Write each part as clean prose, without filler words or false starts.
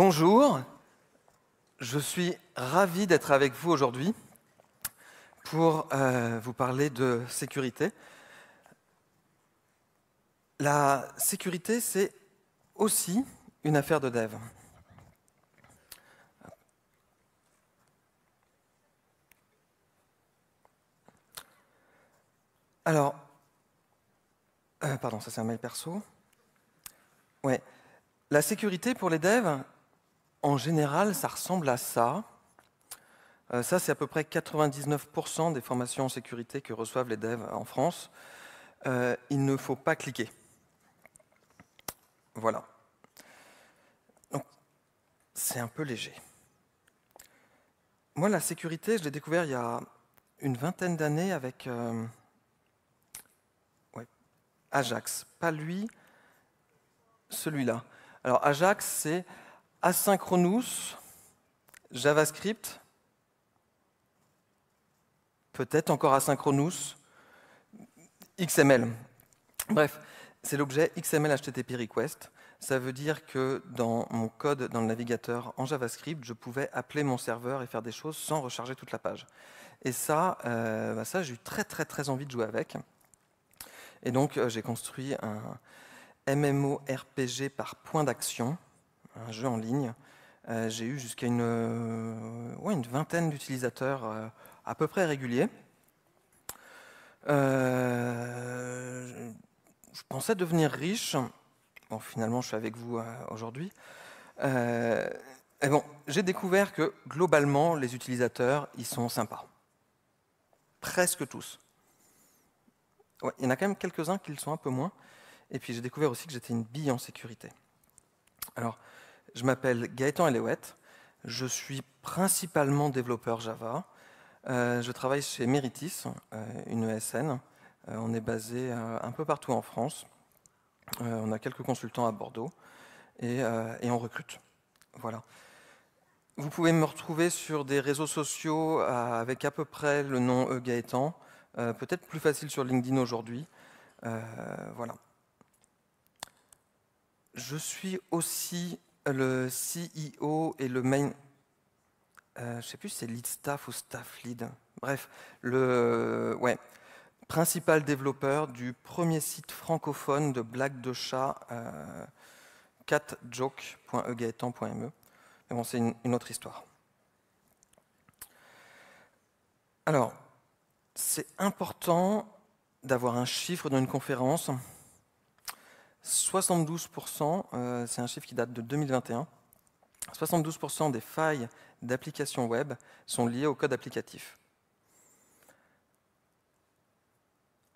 Bonjour, je suis ravi d'être avec vous aujourd'hui pour vous parler de sécurité. La sécurité, c'est aussi une affaire de dev. Alors, pardon, ça c'est un mail perso. Ouais. La sécurité pour les devs, en général, ça ressemble à ça. Ça, c'est à peu près 99% des formations en sécurité que reçoivent les devs en France. Il ne faut pas cliquer. Voilà. Donc, c'est un peu léger. Moi, la sécurité, je l'ai découvert il y a une vingtaine d'années avec Ajax. Pas lui, celui-là. Alors, Ajax, c'est Asynchronous, JavaScript, peut-être encore Asynchronous, XML. Bref, c'est l'objet XML HTTP Request. Ça veut dire que dans mon code, dans le navigateur en JavaScript, je pouvais appeler mon serveur et faire des choses sans recharger toute la page. Et ça, j'ai eu très envie de jouer avec. Et donc, j'ai construit un MMORPG par point d'action, un jeu en ligne. J'ai eu jusqu'à une vingtaine d'utilisateurs à peu près réguliers. Je pensais devenir riche. Bon, finalement, je suis avec vous aujourd'hui. Et bon, j'ai découvert que globalement, les utilisateurs, ils sont sympas. Presque tous. Ouais, il y en a quand même quelques-uns qui le sont un peu moins. Et puis j'ai découvert aussi que j'étais une bille en sécurité. Alors, je m'appelle Gaëtan Eléouette. Je suis principalement développeur Java. Je travaille chez Meritis, une ESN. On est basé un peu partout en France. On a quelques consultants à Bordeaux et on recrute. Voilà. Vous pouvez me retrouver sur des réseaux sociaux avec à peu près le nom Gaëtan. Peut-être plus facile sur LinkedIn aujourd'hui. Voilà. Je suis aussi le CEO et le main... je ne sais plus si c'est lead staff ou staff lead. Bref, principal développeur du premier site francophone de blagues de chat, catjoke.egaetan.me. Mais bon, c'est une autre histoire. Alors, c'est important d'avoir un chiffre dans une conférence. 72%, c'est un chiffre qui date de 2021. 72% des failles d'applications web sont liées au code applicatif.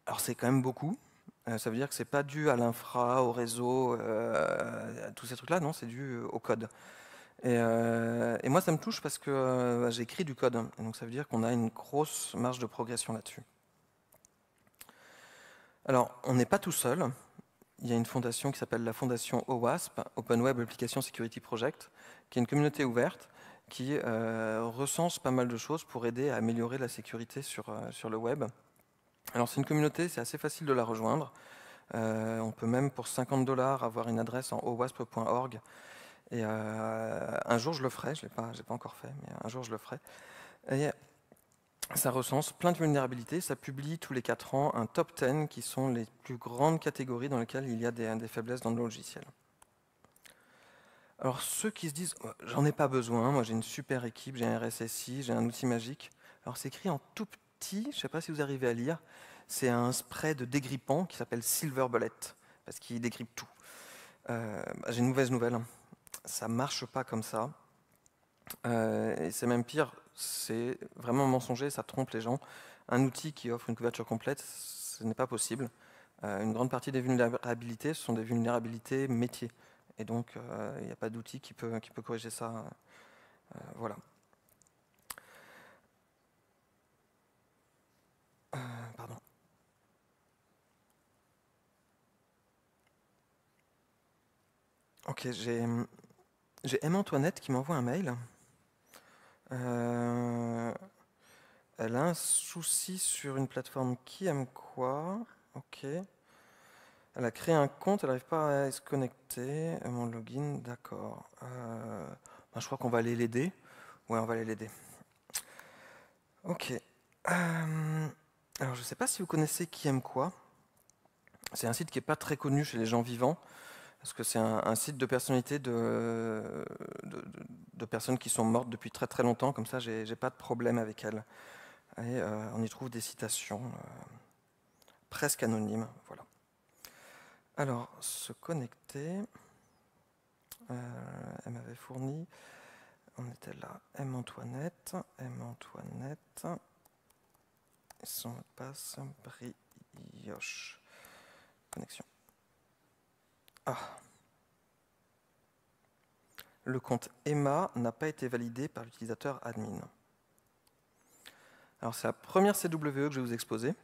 Alors c'est quand même beaucoup. Ça veut dire que ce n'est pas dû à l'infra, au réseau, à tous ces trucs-là, non, c'est dû au code. Et moi, ça me touche parce que j'écris du code. Et donc ça veut dire qu'on a une grosse marge de progression là-dessus. Alors, on n'est pas tout seul. Il y a une fondation qui s'appelle la fondation OWASP, Open Web Application Security Project, qui est une communauté ouverte qui recense pas mal de choses pour aider à améliorer la sécurité sur le web. Alors c'est une communauté, c'est assez facile de la rejoindre. On peut même pour 50 $ avoir une adresse en owasp.org. Et un jour je le ferai, je n'ai pas encore fait, mais un jour je le ferai. Et ça recense plein de vulnérabilités, ça publie tous les 4 ans un top 10 qui sont les plus grandes catégories dans lesquelles il y a des faiblesses dans le logiciel. Alors ceux qui se disent « j'en ai pas besoin, moi j'ai une super équipe, j'ai un RSSI, j'ai un outil magique », alors c'est écrit en tout petit, je ne sais pas si vous arrivez à lire, c'est un spray de dégrippant qui s'appelle Silver Bullet, parce qu'il dégrippe tout. J'ai une mauvaise nouvelle, ça ne marche pas comme ça, et c'est même pire, c'est vraiment mensonger, ça trompe les gens. Un outil qui offre une couverture complète, ce n'est pas possible. Une grande partie des vulnérabilités, ce sont des vulnérabilités métiers. Et donc, il n'y a pas d'outil qui peut corriger ça. Voilà. Pardon. Ok, j'ai M. Antoinette qui m'envoie un mail. Elle a un souci sur une plateforme qui aime quoi. Ok. Elle a créé un compte, elle n'arrive pas à se connecter. Mon login, d'accord. Je crois qu'on va aller l'aider. Ouais, on va aller l'aider. Ok. Alors, je ne sais pas si vous connaissez Qui aime quoi. C'est un site qui n'est pas très connu chez les gens vivants, parce que c'est un site de personnalités de personnes qui sont mortes depuis très très longtemps. Comme ça, j'ai pas de problème avec elles. Et on y trouve des citations presque anonymes. Voilà. Alors, se connecter. Elle m'avait fourni. On était là. M. Antoinette. Son mot de passe. Brioche. Connexion. Ah. Le compte Emma n'a pas été validé par l'utilisateur admin. Alors, c'est la première CWE que je vais vous exposer.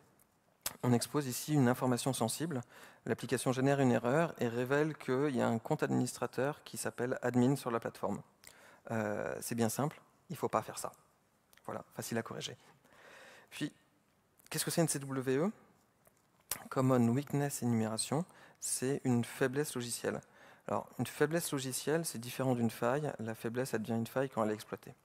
On expose ici une information sensible. L'application génère une erreur et révèle qu'il y a un compte administrateur qui s'appelle admin sur la plateforme. C'est bien simple, il ne faut pas faire ça. Voilà, facile à corriger. Puis, qu'est-ce que c'est une CWE? Common Weakness Enumeration, c'est une faiblesse logicielle. Alors, une faiblesse logicielle, c'est différent d'une faille. La faiblesse, elle devient une faille quand elle est exploitée.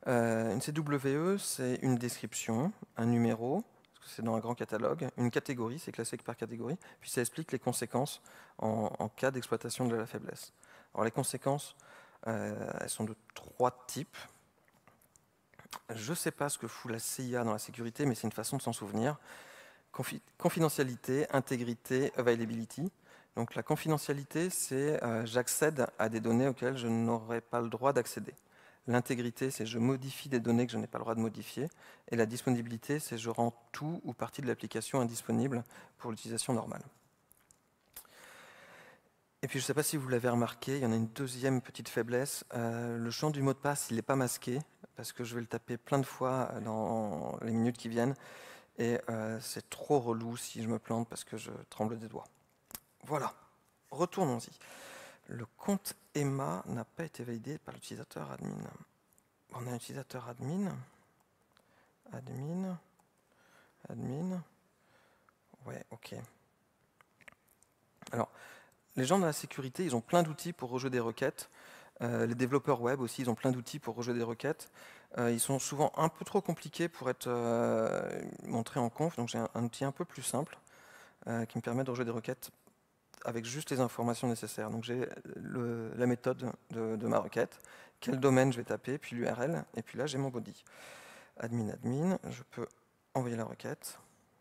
Une CWE, c'est une description, un numéro, parce que c'est dans un grand catalogue, une catégorie, c'est classé par catégorie, puis ça explique les conséquences en cas d'exploitation de la faiblesse. Alors les conséquences, elles sont de 3 types. Je ne sais pas ce que fout la CIA dans la sécurité, mais c'est une façon de s'en souvenir. Confidentialité, intégrité, availability. Donc la confidentialité, c'est j'accède à des données auxquelles je n'aurais pas le droit d'accéder. L'intégrité, c'est je modifie des données que je n'ai pas le droit de modifier. Et la disponibilité, c'est je rends tout ou partie de l'application indisponible pour l'utilisation normale. Et puis je ne sais pas si vous l'avez remarqué, il y en a une deuxième petite faiblesse. Le champ du mot de passe, il n'est pas masqué, parce que je vais le taper plein de fois dans les minutes qui viennent. Et c'est trop relou si je me plante parce que je tremble des doigts. Voilà, retournons-y. Le compte Emma n'a pas été validé par l'utilisateur admin. On a un utilisateur admin. Admin. Ouais, ok. Alors, les gens de la sécurité, ils ont plein d'outils pour rejouer des requêtes. Les développeurs web aussi, ils ont plein d'outils pour rejouer des requêtes. Ils sont souvent un peu trop compliqués pour être montrés en conf, donc j'ai un outil un peu plus simple qui me permet de rejouer des requêtes avec juste les informations nécessaires. Donc j'ai la méthode de ma requête, quel domaine je vais taper, puis l'URL, et puis là j'ai mon body. Admin, je peux envoyer la requête.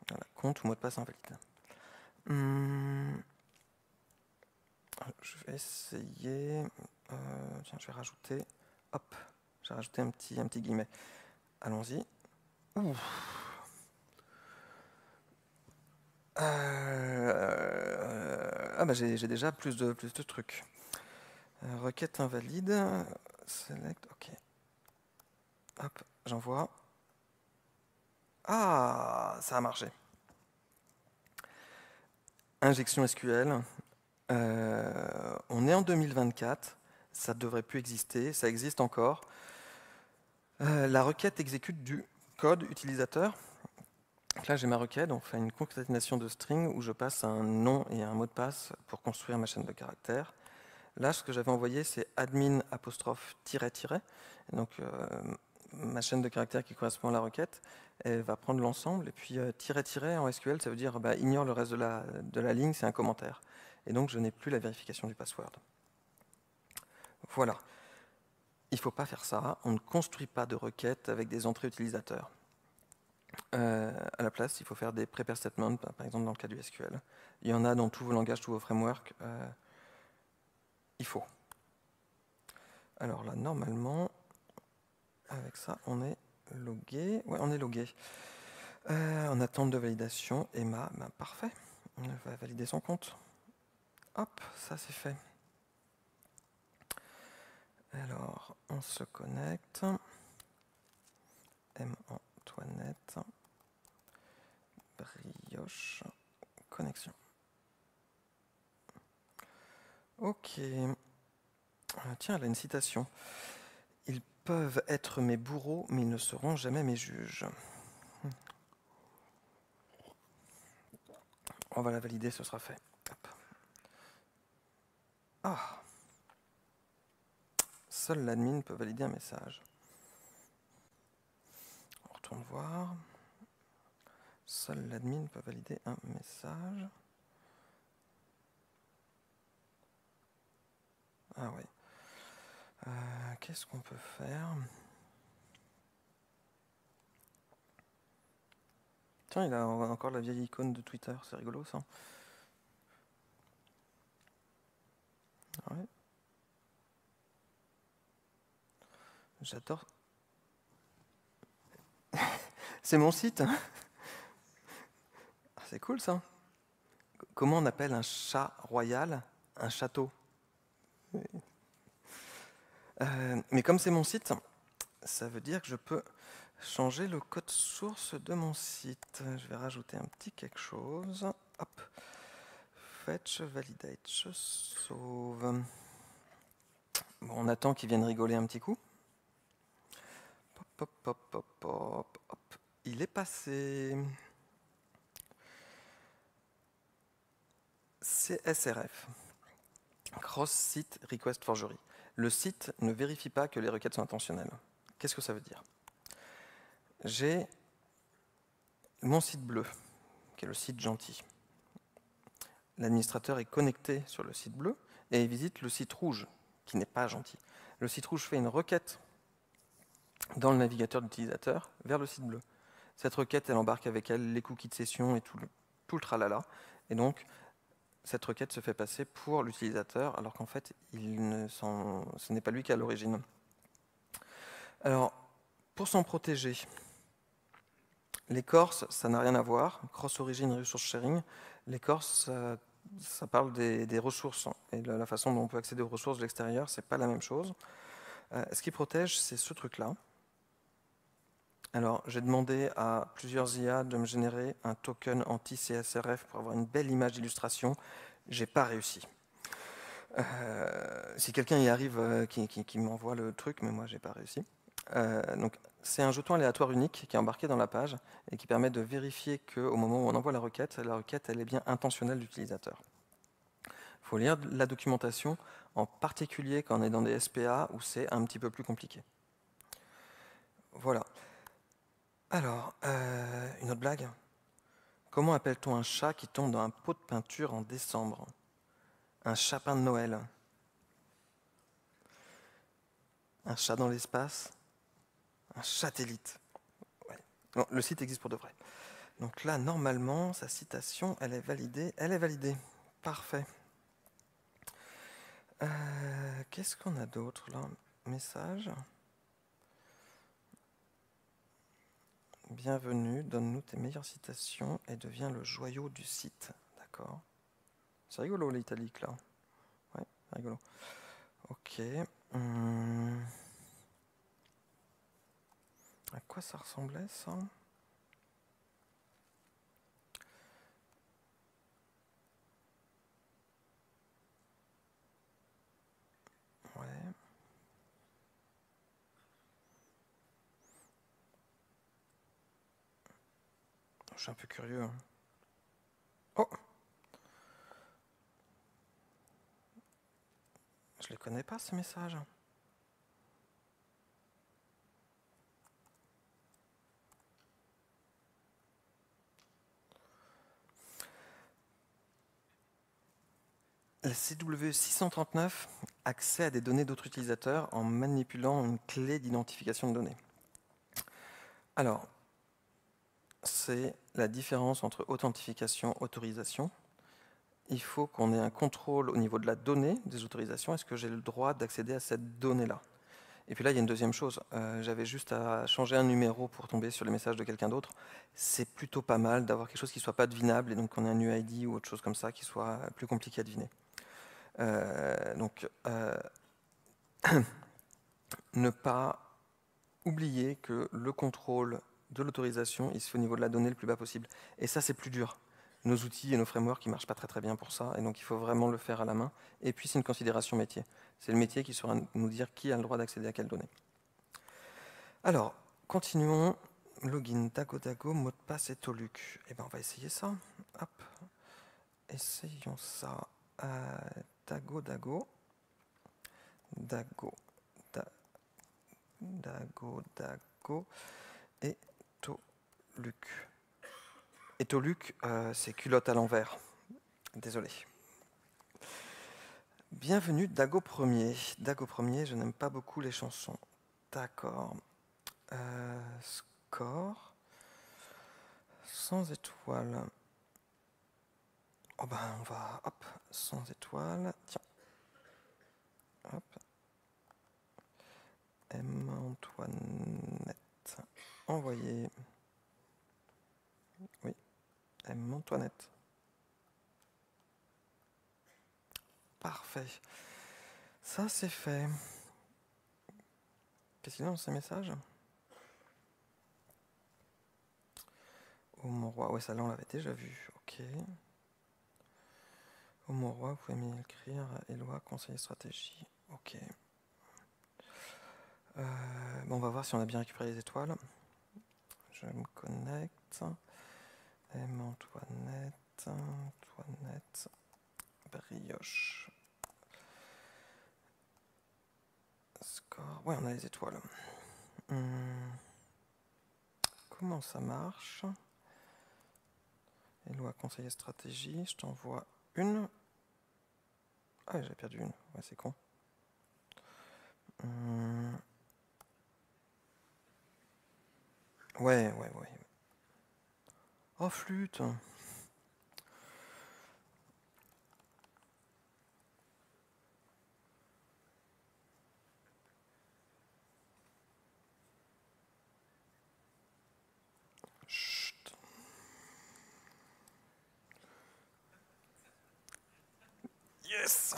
Voilà, compte ou mot de passe invalide. Je vais essayer. Tiens, je vais rajouter. Hop, j'ai rajouté un petit guillemet. Allons-y. J'ai déjà plus de trucs. Requête invalide. Select, ok. Hop, j'envoie. Ah, ça a marché. Injection SQL. On est en 2024. Ça ne devrait plus exister. Ça existe encore. La requête exécute du code utilisateur. Donc là, j'ai ma requête, on fait une concaténation de string où je passe un nom et un mot de passe pour construire ma chaîne de caractères. Là, ce que j'avais envoyé, c'est admin apostrophe tiret. Donc, ma chaîne de caractères qui correspond à la requête, elle va prendre l'ensemble. Et puis, tiret en SQL, ça veut dire ignore le reste de la ligne, c'est un commentaire. Et donc, je n'ai plus la vérification du password. Voilà. Il ne faut pas faire ça. On ne construit pas de requête avec des entrées utilisateurs. À la place, il faut faire des prepare statements, par exemple dans le cas du SQL. Il y en a dans tous vos langages, tous vos frameworks. Il faut. Alors là, normalement, avec ça, on est logué. Ouais, on est logué. En attente de validation, Emma, parfait. On va valider son compte. Hop, ça c'est fait. Alors, on se connecte. M. Antoinette. Brioche. Connexion. Ok. Tiens, elle a une citation. Ils peuvent être mes bourreaux, mais ils ne seront jamais mes juges. On va la valider, ce sera fait. Hop. Ah. Seul l'admin peut valider un message. On retourne voir. Seul l'admin peut valider un message. Ah oui. Qu'est-ce qu'on peut faire? Tiens, il a encore la vieille icône de Twitter, c'est rigolo ça. Ouais. J'adore. C'est mon site. C'est cool ça. Comment on appelle un chat royal un château? Mais comme c'est mon site, ça veut dire que je peux changer le code source de mon site. Je vais rajouter un petit quelque chose. Hop. Fetch, validate, je sauve. Bon, on attend qu'il vienne rigoler un petit coup. Pop, pop, pop, pop, pop, hop. Il est passé. CSRF. Cross-Site Request Forgery. Le site ne vérifie pas que les requêtes sont intentionnelles. Qu'est-ce que ça veut dire? J'ai mon site bleu, qui est le site gentil. L'administrateur est connecté sur le site bleu et il visite le site rouge, qui n'est pas gentil. Le site rouge fait une requête dans le navigateur d'utilisateur vers le site bleu. Cette requête, elle embarque avec elle les cookies de session et tout le tralala. Et donc, cette requête se fait passer pour l'utilisateur, alors qu'en fait, ce n'est pas lui qui est à l'origine. Alors, pour s'en protéger, les corses, ça n'a rien à voir. Cross-origin, resource sharing. Les corses, ça parle des ressources. Et la façon dont on peut accéder aux ressources de l'extérieur, c'est pas la même chose. Ce qui protège, c'est ce truc-là. Alors, j'ai demandé à plusieurs IA de me générer un token anti-CSRF pour avoir une belle image d'illustration. J'ai pas réussi. Si quelqu'un y arrive, qui m'envoie le truc, mais moi, j'ai pas réussi. Donc, c'est un jeton aléatoire unique qui est embarqué dans la page et qui permet de vérifier qu'au moment où on envoie la requête elle est bien intentionnelle d'utilisateur. Il faut lire la documentation, en particulier quand on est dans des SPA où c'est un petit peu plus compliqué. Voilà. Alors, une autre blague. Comment appelle-t-on un chat qui tombe dans un pot de peinture en décembre? Un chapin de Noël. Un chat dans l'espace. Un satellite. Ouais. Bon, le site existe pour de vrai. Donc là, normalement, sa citation, elle est validée. Elle est validée. Parfait. Qu'est-ce qu'on a d'autre là? Message. Bienvenue, donne-nous tes meilleures citations et deviens le joyau du site. D'accord. C'est rigolo l'italique là. Ouais, rigolo. Ok. À quoi ça ressemblait ça? Ouais. Je suis un peu curieux. Oh! Je les connais pas ces messages. La CW639 accède à des données d'autres utilisateurs en manipulant une clé d'identification de données. Alors, c'est la différence entre authentification et autorisation. Il faut qu'on ait un contrôle au niveau de la donnée des autorisations. Est-ce que j'ai le droit d'accéder à cette donnée-là? Et puis là, il y a une deuxième chose. J'avais juste à changer un numéro pour tomber sur les messages de quelqu'un d'autre. C'est plutôt pas mal d'avoir quelque chose qui ne soit pas devinable et donc qu'on ait un UID ou autre chose comme ça qui soit plus compliqué à deviner. Ne pas oublier que le contrôle de l'autorisation, il se fait au niveau de la donnée le plus bas possible. Et ça, c'est plus dur. Nos outils et nos frameworks, ils ne marchent pas très très bien pour ça, et donc il faut vraiment le faire à la main. Et puis, c'est une considération métier. C'est le métier qui saura nous dire qui a le droit d'accéder à quelle donnée. Alors, continuons. Login, dago, mot de passe et Toluc. Eh bien, on va essayer ça. Hop. essayons ça. Dago, Dago. Dago, Dago, Dago. Et Toluc. Et Toluc, c'est culotte à l'envers. Désolé. Bienvenue, Dago Premier. Dago Premier, je n'aime pas beaucoup les chansons. D'accord. Score. Sans étoiles. Oh ben, on va, hop, sans étoiles. Tiens. Hop. M. Antoinette. Envoyer. Oui. M. Antoinette. Parfait. Ça, c'est fait. Qu'est-ce qu'il y a dans ces messages? Au Mont-Roi. Ouais, ça là, on l'avait déjà vu. Ok. Au Mont-Roi, vous pouvez m'écrire. Éloi, conseiller stratégie. Ok. Bon, on va voir si on a bien récupéré les étoiles. Je me connecte. M. Antoinette. Antoinette. Brioche. Score. Ouais, on a les étoiles. Comment ça marche? Éloi, conseiller stratégie. Je t'envoie une. Ah, j'ai perdu une. Ouais, c'est con. Ouais. Oh, flûte. Chut. Yes.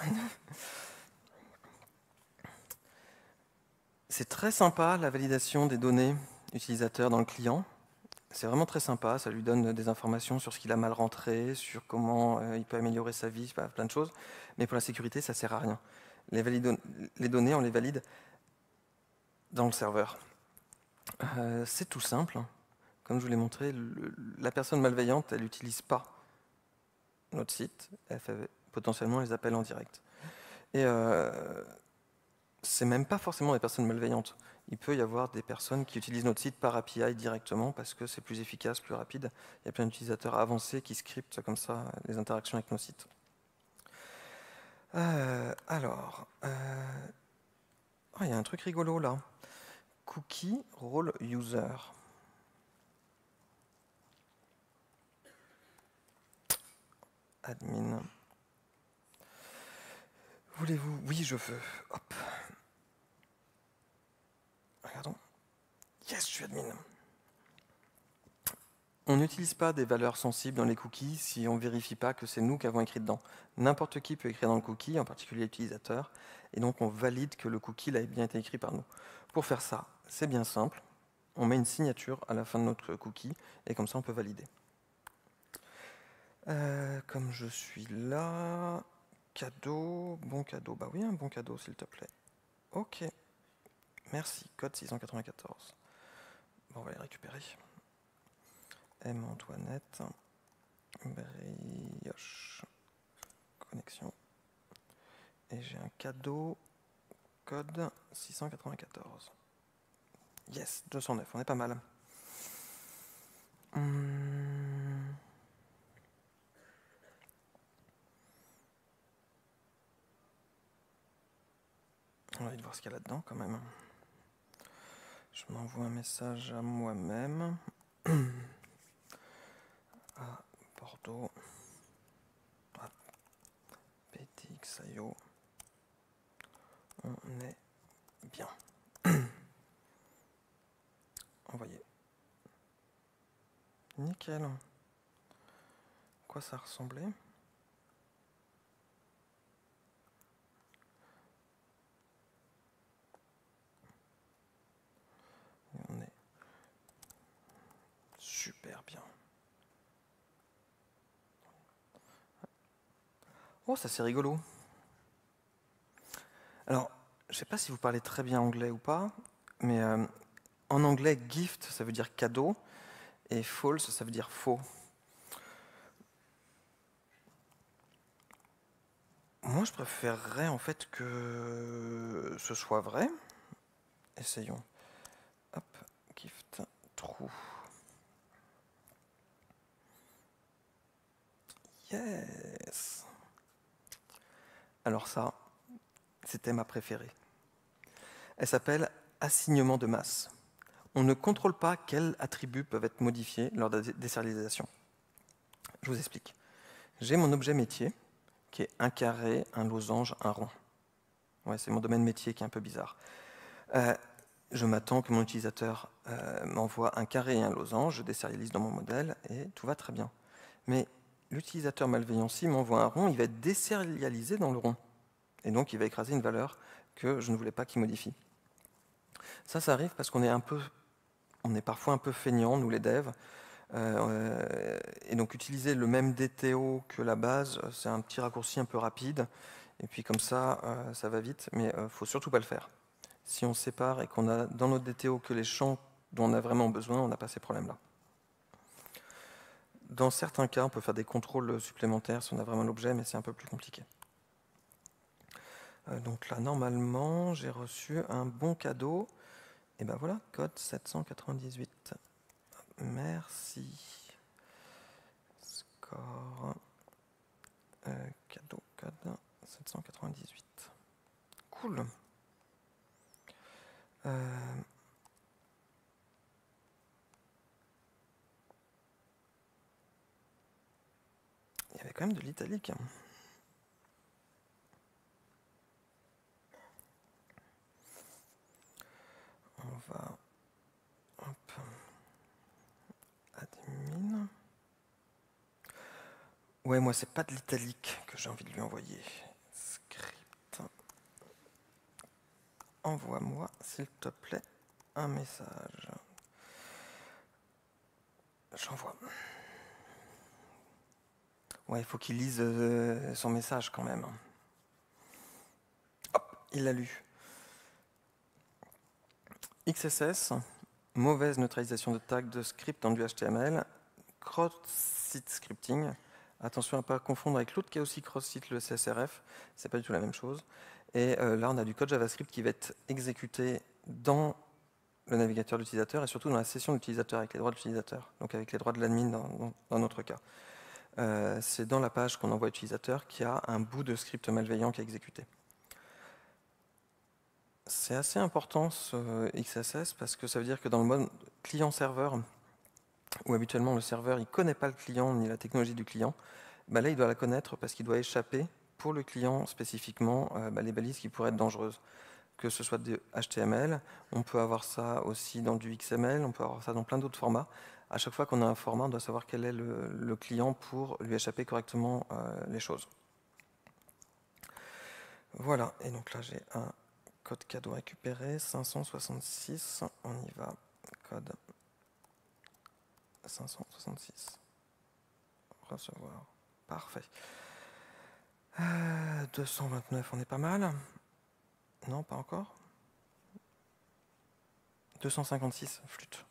C'est très sympa la validation des données utilisateurs dans le client. C'est vraiment très sympa, ça lui donne des informations sur ce qu'il a mal rentré, sur comment il peut améliorer sa vie, plein de choses. Mais pour la sécurité, ça ne sert à rien. Les données, on les valide dans le serveur. C'est tout simple. Comme je vous l'ai montré, la personne malveillante, elle n'utilise pas notre site. Elle fait potentiellement les appels en direct. Et c'est même pas forcément des personnes malveillantes. Il peut y avoir des personnes qui utilisent notre site par API directement parce que c'est plus efficace, plus rapide. Il y a plein d'utilisateurs avancés qui scriptent comme ça les interactions avec nos sites. Alors, il y a un truc rigolo là. Cookie role user. Admin. Voulez-vous? Oui, je veux. Hop. Regardons. Yes, je suis admin. On n'utilise pas des valeurs sensibles dans les cookies si on ne vérifie pas que c'est nous qui avons écrit dedans. N'importe qui peut écrire dans le cookie, en particulier l'utilisateur, et donc on valide que le cookie a bien été écrit par nous. Pour faire ça, c'est bien simple. On met une signature à la fin de notre cookie, et comme ça on peut valider. Comme je suis là, cadeau, bon cadeau, bah oui, un bon cadeau s'il te plaît. Ok, merci, code 694. Bon, on va les récupérer. M. Antoinette, Brioche, connexion. Et j'ai un cadeau, code 694. Yes, 209, on est pas mal. On va aller voir ce qu'il y a là-dedans quand même. Je m'envoie un message à moi-même. À Bordeaux. À PTX.io. On est bien. Envoyé. Nickel. Quoi ça ressemblait? On est super bien. Oh, ça c'est rigolo. Alors, je ne sais pas si vous parlez très bien anglais ou pas, mais en anglais, gift, ça veut dire cadeau, et false, ça veut dire faux. Moi, je préférerais en fait que ce soit vrai. Essayons. Hop, gift true. Yes. Alors ça, c'était ma préférée. Elle s'appelle assignement de masse. On ne contrôle pas quels attributs peuvent être modifiés lors de la désérialisation. Je vous explique. J'ai mon objet métier, qui est un carré, un losange, un rond. Ouais, c'est mon domaine métier qui est un peu bizarre. Je m'attends que mon utilisateur m'envoie un carré et un losange, je désérialise dans mon modèle, et tout va très bien. Mais l'utilisateur malveillant, s'il m'envoie un rond, il va être désérialisé dans le rond. Et donc, il va écraser une valeur que je ne voulais pas qu'il modifie. Ça arrive parce qu'on est parfois un peu feignant, nous les devs, et donc utiliser le même DTO que la base, c'est un petit raccourci un peu rapide, et puis comme ça, ça va vite, mais il ne faut surtout pas le faire. Si on sépare et qu'on a dans notre DTO que les champs dont on a vraiment besoin, on n'a pas ces problèmes-là. Dans certains cas, on peut faire des contrôles supplémentaires si on a vraiment l'objet, mais c'est un peu plus compliqué. Donc là, normalement, j'ai reçu un bon cadeau. Et ben voilà, code 798. Merci. Score. Cadeau, code 798. Cool. Il y avait quand même de l'italique. On va... Hop. Admin. Ouais, moi, c'est pas de l'italique que j'ai envie de lui envoyer. Script. Envoie-moi, s'il te plaît, un message. J'envoie. Ouais, il faut qu'il lise son message quand même. Hop, il l'a lu. XSS, mauvaise neutralisation de tag de script dans du HTML. Cross-site scripting. Attention à ne pas confondre avec l'autre qui est aussi cross-site, le CSRF. C'est pas du tout la même chose. Et là, on a du code JavaScript qui va être exécuté dans le navigateur de l'utilisateur et surtout dans la session de l'utilisateur avec les droits de l'utilisateur, donc avec les droits de l'admin dans notre cas. C'est dans la page qu'on envoie à l'utilisateur qu'il y a un bout de script malveillant qui est exécuté. C'est assez important ce XSS parce que ça veut dire que dans le mode client-serveur, où habituellement le serveur ne connaît pas le client ni la technologie du client, bah là il doit la connaître parce qu'il doit échapper pour le client spécifiquement les balises qui pourraient être dangereuses. Que ce soit du HTML, on peut avoir ça aussi dans du XML, on peut avoir ça dans plein d'autres formats. À chaque fois qu'on a un format, on doit savoir quel est le client pour lui échapper correctement les choses. Voilà, et donc là j'ai un code cadeau récupéré, 566, on y va, code 566, recevoir, parfait. 229, on est pas mal. Non, pas encore. 256, flûte.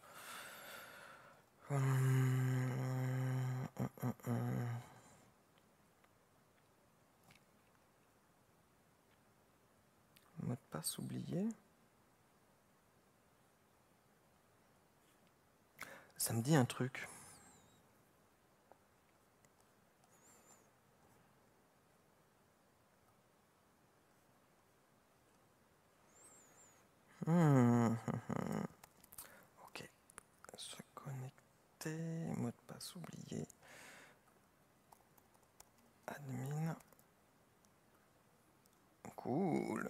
Mot de passe oublié. Ça me dit un truc. Ok. Se connecter. Mot de passe oublié. Admin. Cool.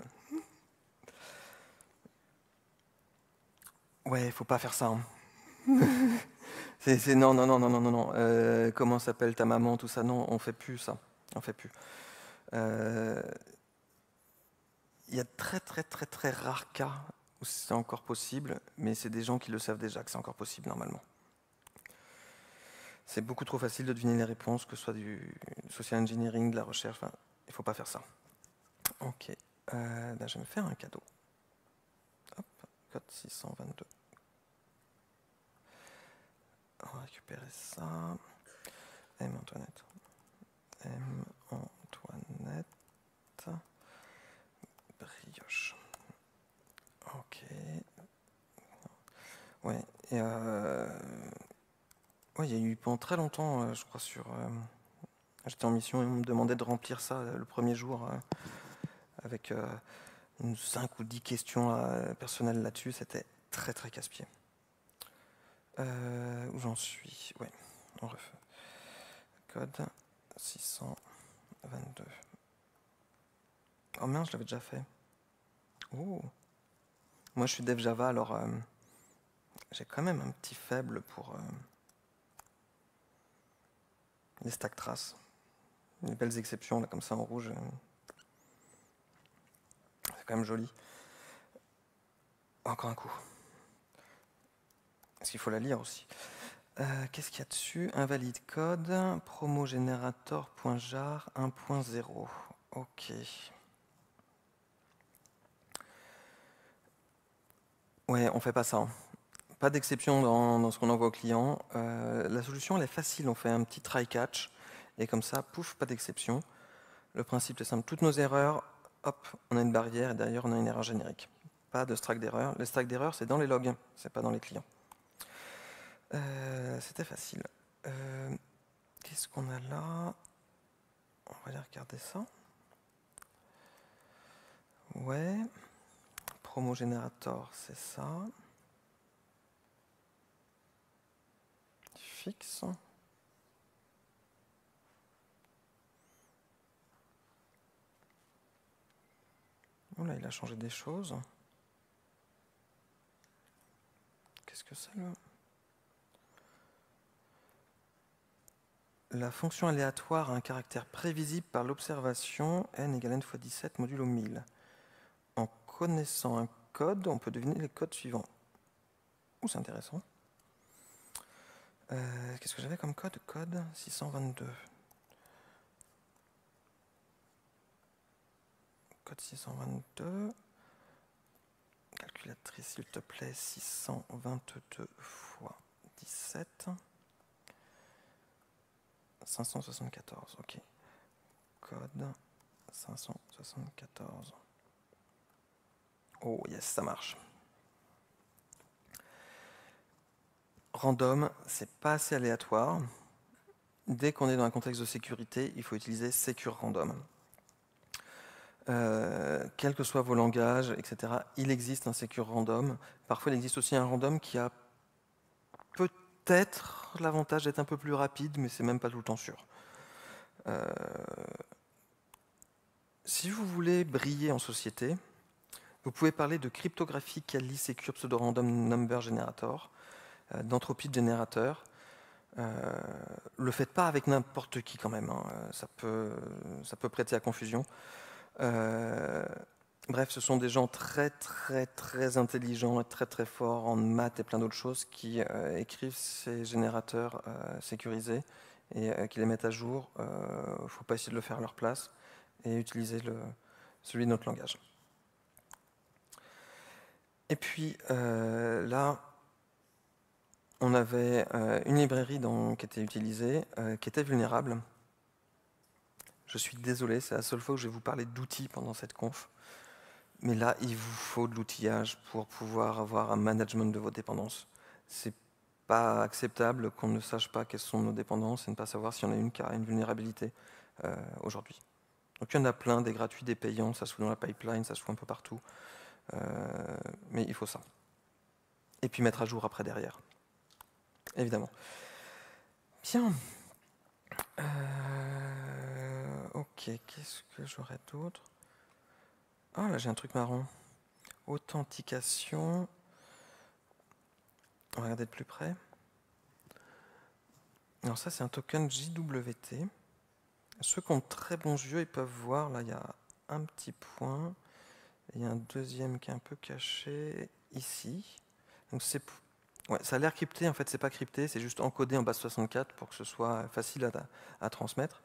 Ouais, faut pas faire ça. Hein. Non, non, non, non, non, non, non. Comment s'appelle ta maman, tout ça? Non, on fait plus ça. On fait plus. Il y a très, très, très, très rares cas où c'est encore possible, mais c'est des gens qui le savent déjà que c'est encore possible normalement. C'est beaucoup trop facile de deviner les réponses, que ce soit du social engineering, de la recherche. Enfin, il ne faut pas faire ça. Ok. Ben, je vais me faire un cadeau. Hop, code 622. On va récupérer ça. M. Antoinette. M. Antoinette. Ouais. Et ouais, il y a eu pendant très longtemps, je crois, j'étais en mission et on me demandait de remplir ça le premier jour avec 5 ou 10 questions personnelles là-dessus. C'était très très casse-pied. Où j'en suis? Ouais, on refait. Code 622. Oh mince, je l'avais déjà fait. Oh. Moi, je suis dev Java, alors j'ai quand même un petit faible pour les stack traces. Les belles exceptions, là, comme ça, en rouge. C'est quand même joli. Encore un coup. Parce qu'il faut la lire aussi. Qu'est-ce qu'il y a dessus? Invalide code, promogenerator.jar 1.0. Ok. Ouais, on fait pas ça. Pas d'exception dans ce qu'on envoie au client. La solution, elle est facile. On fait un petit try-catch. Et comme ça, pouf, pas d'exception. Le principe est simple. Toutes nos erreurs, hop, on a une barrière et derrière, on a une erreur générique. Pas de stack d'erreur. Les stacks d'erreur, c'est dans les logs, c'est pas dans les clients. C'était facile. Qu'est-ce qu'on a là? On va aller regarder ça. Ouais. Promo Generator, c'est ça. Fixe. Oh là, il a changé des choses. Qu'est-ce que c'est là? La fonction aléatoire a un caractère prévisible par l'observation n égale n fois 17 modulo 1000. En connaissant un code, on peut deviner les codes suivants. Oh, c'est intéressant. Qu'est-ce que j'avais comme code? Code 622. Code 622. Calculatrice, s'il te plaît. 622 fois 17. 574, ok. Code 574. Oh yes, ça marche. Random, c'est pas assez aléatoire. Dès qu'on est dans un contexte de sécurité, il faut utiliser Secure Random. Quels que soient vos langages, etc., il existe un Secure Random. Parfois, il existe aussi un random qui a peut-être l'avantage d'être un peu plus rapide, mais c'est même pas tout le temps sûr. Si vous voulez briller en société, vous pouvez parler de cryptographie Kali Secure Pseudo Random Number Generator, d'entropie de générateur. Le faites pas avec n'importe qui quand même, hein. Ça peut prêter à confusion. Bref, ce sont des gens très très très intelligents et très très forts en maths et plein d'autres choses qui écrivent ces générateurs sécurisés et qui les mettent à jour. Il ne faut pas essayer de le faire à leur place et utiliser celui de notre langage. Et puis là, on avait une librairie qui était utilisée, qui était vulnérable. Je suis désolé, c'est la seule fois où je vais vous parler d'outils pendant cette conf. Mais là, il vous faut de l'outillage pour pouvoir avoir un management de vos dépendances. C'est pas acceptable qu'on ne sache pas quelles sont nos dépendances et ne pas savoir si on a une qui a une vulnérabilité aujourd'hui. Donc il y en a plein, des gratuits, des payants, ça se fout dans la pipeline, ça se fout un peu partout. Mais il faut ça. Et puis mettre à jour après derrière. Évidemment. Bien. Ok, qu'est-ce que j'aurais d'autre? Ah, là j'ai un truc marrant. Authentication. On va regarder de plus près. Alors ça, c'est un token JWT. Ceux qui ont de très bons yeux, ils peuvent voir, là, il y a un petit point. Il y a un deuxième qui est un peu caché ici. Donc ouais, ça a l'air crypté, en fait, c'est pas crypté, c'est juste encodé en base 64 pour que ce soit facile à transmettre.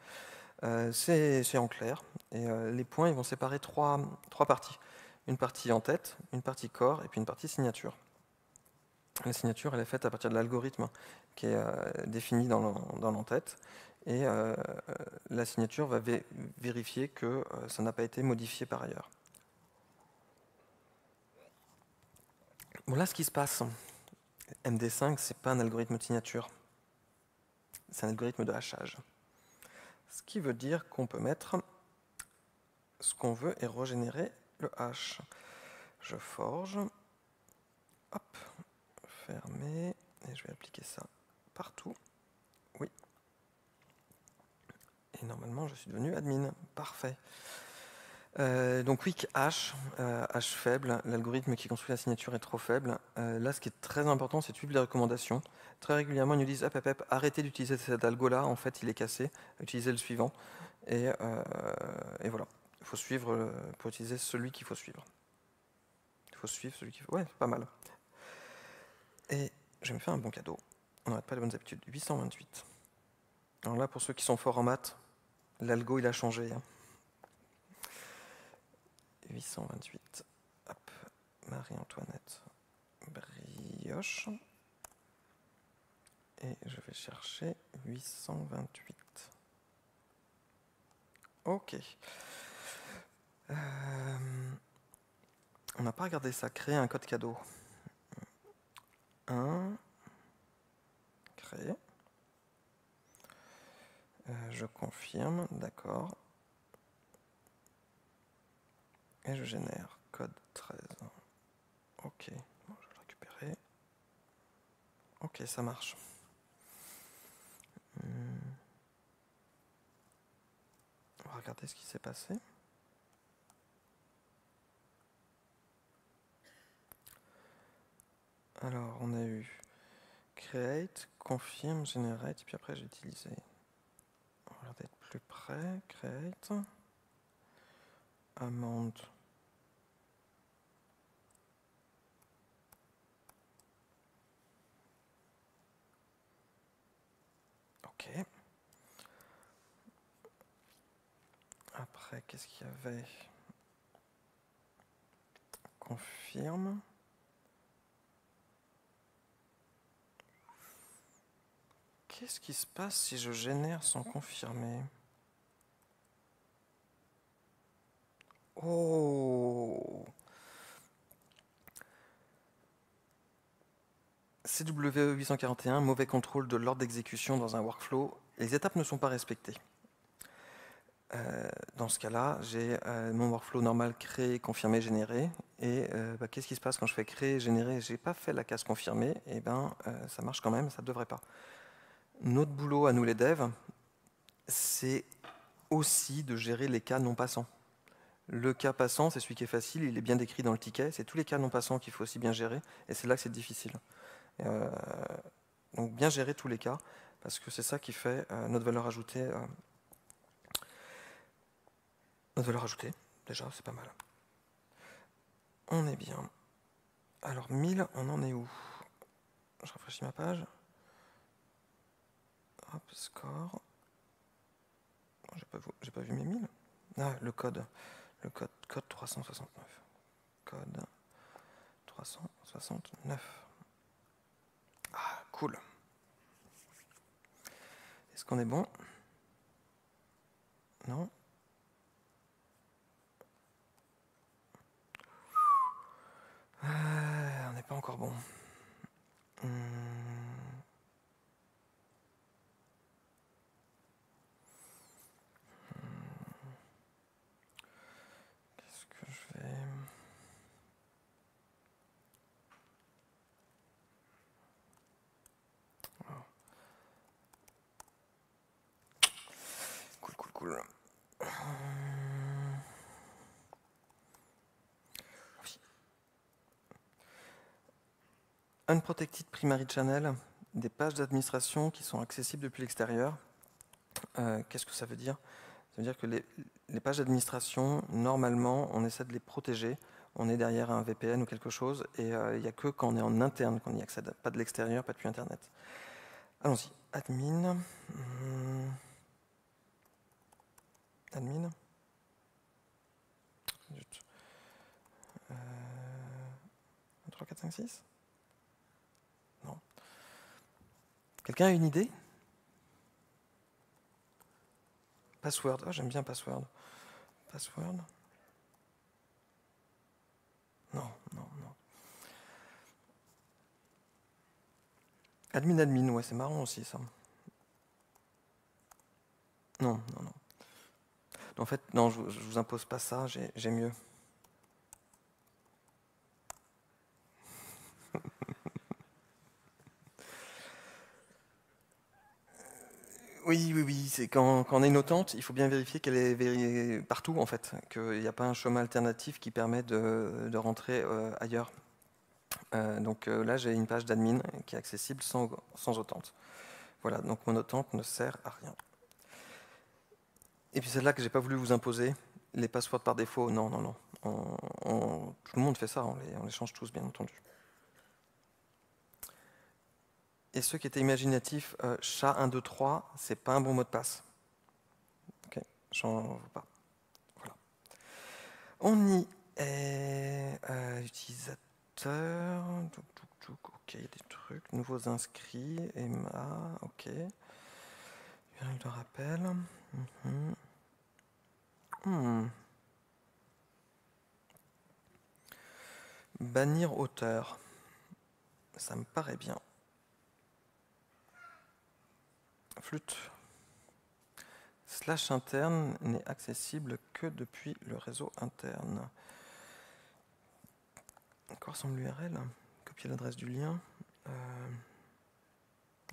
C'est en clair. Et les points, ils vont séparer trois parties. Une partie en tête, une partie corps et puis une partie signature. La signature, elle est faite à partir de l'algorithme qui est défini dans l'entête. Et la signature va vérifier que ça n'a pas été modifié par ailleurs. Bon, là, ce qui se passe, MD5, c'est pas un algorithme de signature. C'est un algorithme de hachage. Ce qui veut dire qu'on peut mettre ce qu'on veut et régénérer le hash. Je forge, hop, fermer, et je vais appliquer ça partout. Oui. Et normalement, je suis devenu admin. Parfait. Donc quick hash, hash faible, l'algorithme qui construit la signature est trop faible. Là, ce qui est très important, c'est de suivre les recommandations. Très régulièrement, ils nous disent arrêtez d'utiliser cet algo-là, en fait, il est cassé, utilisez le suivant. Et voilà, il faut suivre, pour utiliser celui qu'il faut suivre. Il faut suivre celui qu'il faut. Ouais, c'est pas mal. Et je vais me faire un bon cadeau. On n'arrête pas les bonnes habitudes. 828. Alors là, pour ceux qui sont forts en maths, l'algo, il a changé. 828. Hop, Marie-Antoinette Brioche. Et je vais chercher 828. Ok. On n'a pas regardé ça. Créer un code cadeau. 1. Créer. Je confirme. D'accord. Et je génère code 13. Ok. Bon, je vais le récupérer. Ok, ça marche. On va regarder ce qui s'est passé. Alors, on a eu create, confirm, generate, et puis après j'ai utilisé. On va regarder de plus près. Create, amount. Ok. Après, qu'est-ce qu'il y avait? Confirme. Qu'est-ce qui se passe si je génère sans confirmer? Oh! CW 841, mauvais contrôle de l'ordre d'exécution dans un workflow. Les étapes ne sont pas respectées. Dans ce cas-là, j'ai mon workflow normal créé, confirmé, généré. Et qu'est-ce qui se passe quand je fais créer, générer? Je n'ai pas fait la case confirmée. Et ça marche quand même, ça ne devrait pas. Notre boulot à nous les devs, c'est aussi de gérer les cas non passants. Le cas passant, c'est celui qui est facile, il est bien décrit dans le ticket. C'est tous les cas non passants qu'il faut aussi bien gérer. Et c'est là que c'est difficile. Donc bien gérer tous les cas, parce que c'est ça qui fait notre valeur ajoutée. Notre valeur ajoutée, déjà, c'est pas mal. On est bien. Alors 1000, on en est où? Je rafraîchis ma page. Hop, score. J'ai pas vu mes 1000. Ah, le code. Le code 369. Code 369. Ah, cool. Est-ce qu'on est bon? Non? On n'est pas encore bon. Qu'est-ce que je vais... Cool. Oui. Unprotected Primary Channel, des pages d'administration qui sont accessibles depuis l'extérieur. Qu'est-ce que ça veut dire? Ça veut dire que les pages d'administration, normalement, on essaie de les protéger. On est derrière un VPN ou quelque chose, et il n'y a que quand on est en interne qu'on y accède. Pas de l'extérieur, pas depuis Internet. Allons-y. Admin. Admin. 3, 4, 5, 6 Non. Quelqu'un a une idée? Password. Oh, j'aime bien password. Password. Non. Admin, ouais, c'est marrant aussi ça. Non. En fait, non, je vous impose pas ça, j'ai mieux. Oui, c'est quand on a une autente, il faut bien vérifier qu'elle est partout en fait, qu'il n'y a pas un chemin alternatif qui permet de rentrer ailleurs. Donc là, j'ai une page d'admin qui est accessible sans autente. Voilà, donc mon autente ne sert à rien. Et puis c'est là que j'ai pas voulu vous imposer les passwords par défaut. Non. Tout le monde fait ça, on les change tous, bien entendu. Et ceux qui étaient imaginatifs, chat 1, 2, 3, c'est pas un bon mot de passe. Ok, j'en veux pas. Voilà. On y est. Utilisateur. Ok, il y a des trucs. Nouveaux inscrits. Emma. Ok. URL de rappel. Bannir auteur. Ça me paraît bien. Flûte. Slash interne n'est accessible que depuis le réseau interne. Encore ressemble l'URL. Copier l'adresse du lien.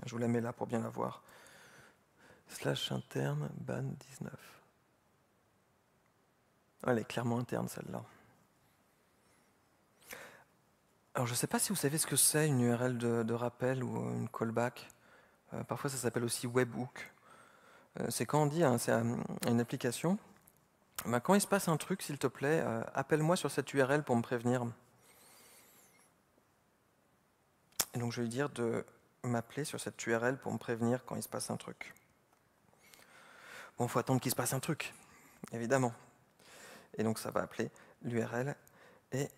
Je vous la mets là pour bien la voir. Slash interne ban 19. Elle est clairement interne celle-là. Alors je ne sais pas si vous savez ce que c'est une URL de rappel ou une callback. Parfois ça s'appelle aussi webhook. C'est quand on dit à une application, quand il se passe un truc, s'il te plaît, appelle-moi sur cette URL pour me prévenir. Et donc je vais lui dire de m'appeler sur cette URL pour me prévenir quand il se passe un truc. Bon, il faut attendre qu'il se passe un truc, évidemment. Et donc ça va appeler l'URL et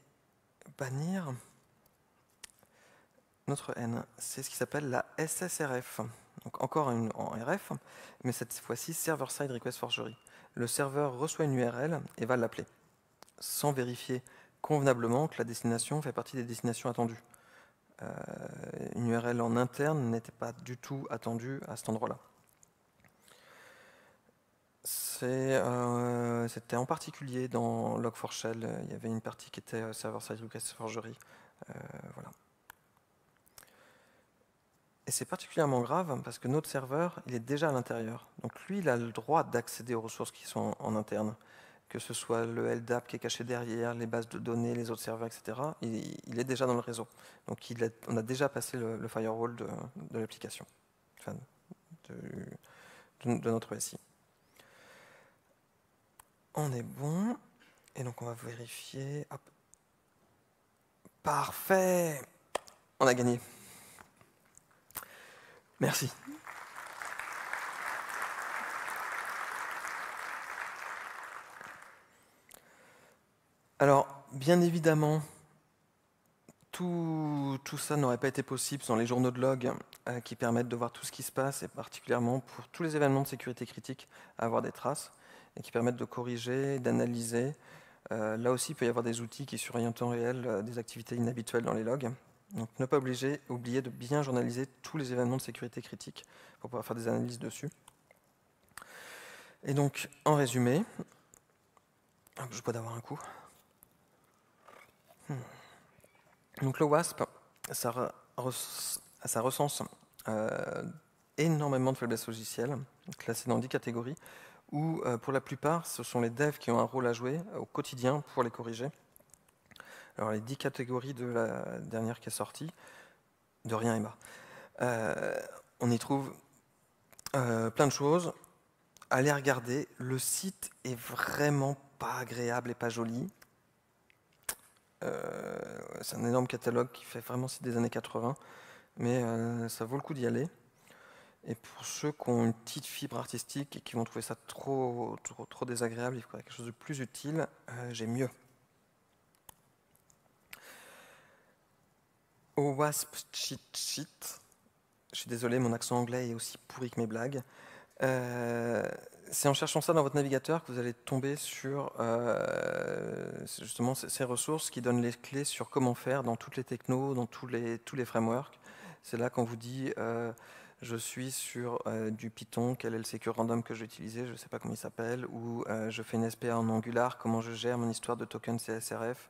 bannir notre N. C'est ce qui s'appelle la SSRF. Donc encore en RF, mais cette fois-ci Server-Side Request Forgery. Le serveur reçoit une URL et va l'appeler, sans vérifier convenablement que la destination fait partie des destinations attendues. Une URL en interne n'était pas du tout attendue à cet endroit-là. C'était en particulier dans Log4Shell, il y avait une partie qui était Server-Side Request Forgery. Voilà. Et c'est particulièrement grave parce que notre serveur, il est déjà à l'intérieur. Donc lui, il a le droit d'accéder aux ressources qui sont en interne, que ce soit le LDAP qui est caché derrière, les bases de données, les autres serveurs, etc. Il est déjà dans le réseau. Donc on a déjà passé le firewall de l'application, enfin, de notre SI. On est bon. Et donc on va vérifier. Hop. Parfait. On a gagné. Merci. Alors, bien évidemment, tout ça n'aurait pas été possible sans les journaux de log qui permettent de voir tout ce qui se passe, et particulièrement pour tous les événements de sécurité critique, avoir des traces, et qui permettent de corriger, d'analyser. Là aussi, il peut y avoir des outils qui surveillent en temps réel des activités inhabituelles dans les logs. Donc, ne pas oublier de bien journaliser tous les événements de sécurité critique pour pouvoir faire des analyses dessus. Et donc, en résumé, je peux d'avoir un coup. Donc le WASP, ça recense énormément de faiblesses logicielles, classées dans 10 catégories, où pour la plupart, ce sont les devs qui ont un rôle à jouer au quotidien pour les corriger. Alors les 10 catégories de la dernière qui est sortie, de rien Emma, on y trouve plein de choses. Allez regarder, le site est vraiment pas agréable et pas joli. C'est un énorme catalogue qui fait vraiment site des années 80, mais ça vaut le coup d'y aller. Et pour ceux qui ont une petite fibre artistique et qui vont trouver ça trop désagréable, il faudrait quelque chose de plus utile, j'ai mieux. Au WASP Cheat Sheet, je suis désolé, mon accent anglais est aussi pourri que mes blagues. C'est en cherchant ça dans votre navigateur que vous allez tomber sur justement ces ressources qui donnent les clés sur comment faire dans toutes les technos, dans tous les frameworks. C'est là qu'on vous dit je suis sur du Python, quel est le secure random que je vais utiliser, je ne sais pas comment il s'appelle, ou je fais une SPA en Angular, comment je gère mon histoire de token CSRF,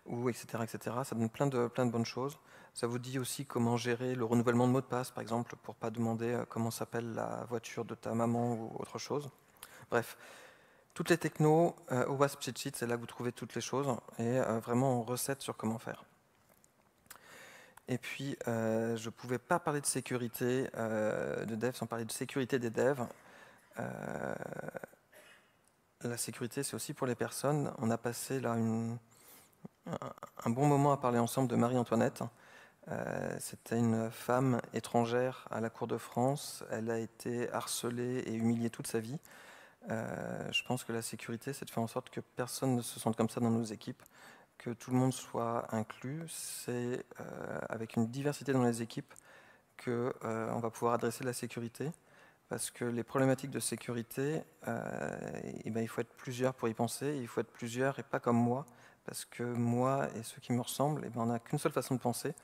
ou etc., etc. Ça donne plein de bonnes choses. Ça vous dit aussi comment gérer le renouvellement de mot de passe, par exemple, pour ne pas demander comment s'appelle la voiture de ta maman ou autre chose. Bref, toutes les technos, OWASP Cheat Sheet, c'est là que vous trouvez toutes les choses, et vraiment en recette sur comment faire. Et puis, je ne pouvais pas parler de sécurité de dev sans parler de sécurité des devs. La sécurité, c'est aussi pour les personnes. On a passé là un bon moment à parler ensemble de Marie-Antoinette. C'était une femme étrangère à la cour de France. Elle a été harcelée et humiliée toute sa vie. Je pense que la sécurité, c'est de faire en sorte que personne ne se sente comme ça dans nos équipes, que tout le monde soit inclus. C'est avec une diversité dans les équipes qu'on va pouvoir adresser la sécurité. Parce que les problématiques de sécurité, il faut être plusieurs pour y penser. Il faut être plusieurs et pas comme moi. Parce que moi et ceux qui me ressemblent, on n'a qu'une seule façon de penser.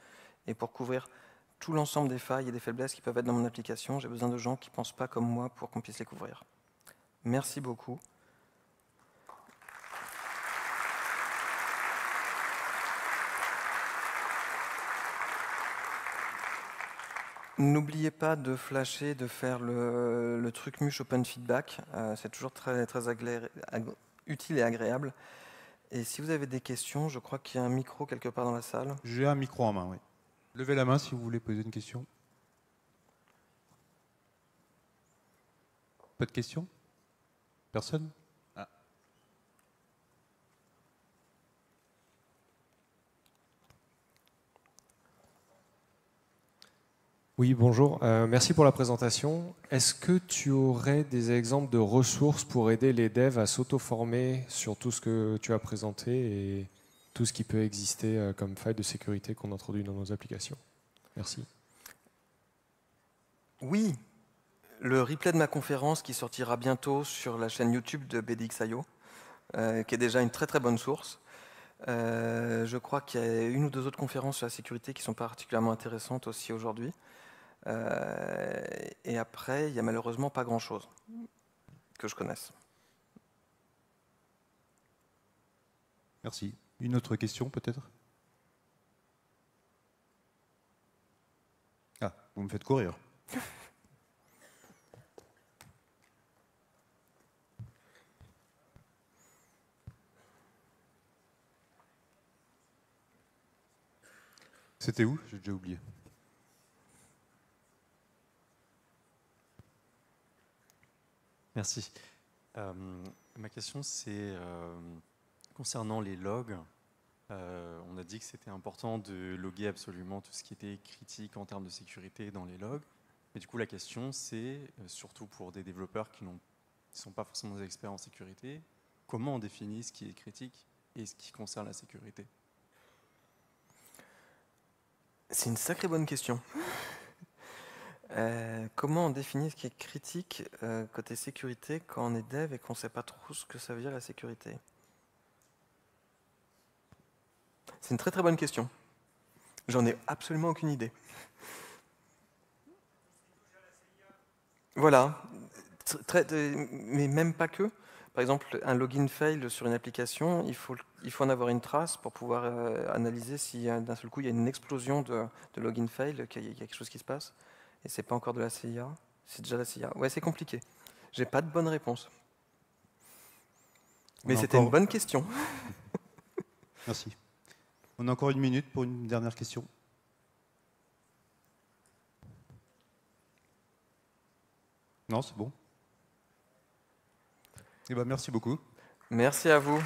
Et pour couvrir tout l'ensemble des failles et des faiblesses qui peuvent être dans mon application, j'ai besoin de gens qui ne pensent pas comme moi pour qu'on puisse les couvrir. Merci beaucoup. N'oubliez pas de flasher, de faire le truc Mush Open Feedback. C'est toujours très utile et agréable. Et si vous avez des questions, je crois qu'il y a un micro quelque part dans la salle. J'ai un micro en main, oui. Levez la main si vous voulez poser une question. Pas de questions? Personne? Ah. Oui, bonjour. Merci pour la présentation. Est-ce que tu aurais des exemples de ressources pour aider les devs à s'auto-former sur tout ce que tu as présenté et tout ce qui peut exister comme faille de sécurité qu'on introduit dans nos applications? Merci. Oui, le replay de ma conférence qui sortira bientôt sur la chaîne YouTube de BDX.io, qui est déjà une très bonne source. Je crois qu'il y a une ou deux autres conférences sur la sécurité qui sont particulièrement intéressantes aussi aujourd'hui. Et après, il n'y a malheureusement pas grand-chose que je connaisse. Merci. Une autre question peut-être? Ah, vous me faites courir. C'était où? J'ai déjà oublié. Merci. Ma question, c'est concernant les logs. On a dit que c'était important de loguer absolument tout ce qui était critique en termes de sécurité dans les logs. Et du coup, la question, c'est, surtout pour des développeurs qui ne sont pas forcément des experts en sécurité, comment on définit ce qui est critique et ce qui concerne la sécurité? C'est une sacrée bonne question. Comment on définit ce qui est critique côté sécurité quand on est dev et qu'on ne sait pas trop ce que ça veut dire la sécurité? C'est une très bonne question. J'en ai absolument aucune idée. Voilà. Mais même pas que. Par exemple, un login fail sur une application, il faut en avoir une trace pour pouvoir analyser si d'un seul coup il y a une explosion de login fail, qu'il y a quelque chose qui se passe. Et c'est pas encore de la CIA, c'est déjà la CIA. Ouais, c'est compliqué. J'ai pas de bonne réponse. Mais c'était une bonne question. Merci. On a encore une minute pour une dernière question. Non, c'est bon. Eh ben, merci beaucoup. Merci à vous.